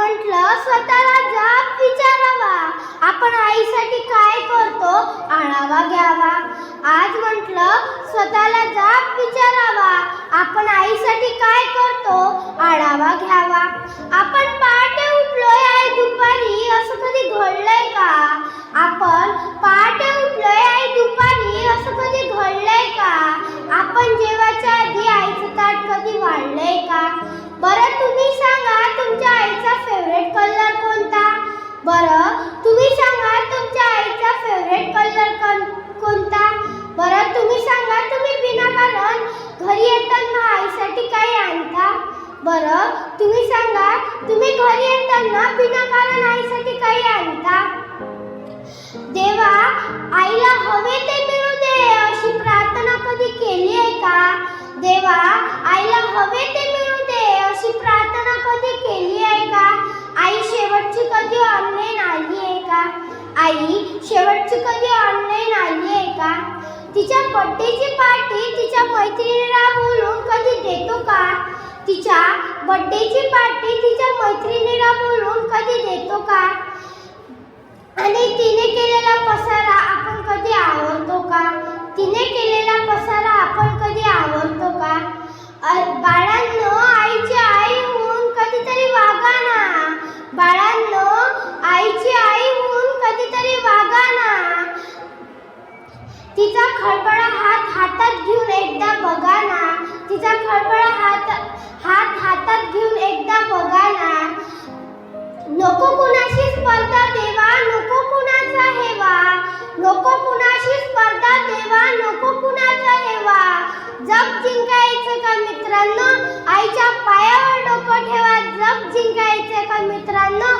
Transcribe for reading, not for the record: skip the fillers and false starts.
म्हटलं स्वतःला जाब विचारावा, आपण आईसाठी काय करतो आढावा घ्यावा. आज म्हटलं स्वतःला जाब विचारावा, आपण आईसाठी काय करतो आढावा घ्यावा. आपण पहाटे उठलोय आई दुपारी, असं कधी घडलंय का? आपण पहाटे उठलोय आई दुपारी, असं कधी घडलंय का? आपण जेवायच्या आधी आईचं ताट कधी वाढलंय का? बरं तुम्ही सांगा तुमच्या आईचा फेवरेट कलर कोणता? बरं तुम्ही सांगा तुमच्या आईचा फेवरेट कलर कोणता? बरं तुम्ही सांगा तुम्ही विनाकारण घरी येताना आईसाठी काही आणता? बरं तुम्ही सांगा तुम्ही घरी येताना विनाकारण आईसाठी काही आणता? देवा आईला हवे ते मिळू दे अशी प्रार्थना कधी केली आहे का? देवा आईला हवे ते मिळू दे अशी प्रार्थना कधी केली आहे का? आई शेवटची कधी ऑनलाईन आली आहे का? आई शेवटची कधी ऑनलाईन आली आहे का? तिच्या बर्थडेची पार्टी तिच्या मैत्रिणीला बोलून कधी देतो का? तिच्या बर्थडेची पार्टी तिच्या मैत्रिणीला बोलून कधी देतो का? आणि तिने केलेला पसारा आपण कधी आवरतो का? तिने केलेला पसारा आपण कधी आवरतो का? बाळांनो आईची आई होऊन कधीतरी वागा ना. बाळांनो आईची आई होऊन कधीतरी वागा ना. तिचा खळबळा हात हातात घेऊन एकदा बघा ना. तिचा खळबळा हात हातात घेऊन एकदा बघा ना. नको कुणाशी स्पर्धा देवा, नको कुणाचा हेवा. नको कुणाशी स्पर्धा देवा, नको कुणाचा हेवा. जग जिंकायचं का मित्रांनो, आईच्या पायावर डोकं ठेवा. जग जिंकायचं का मित्रांनो,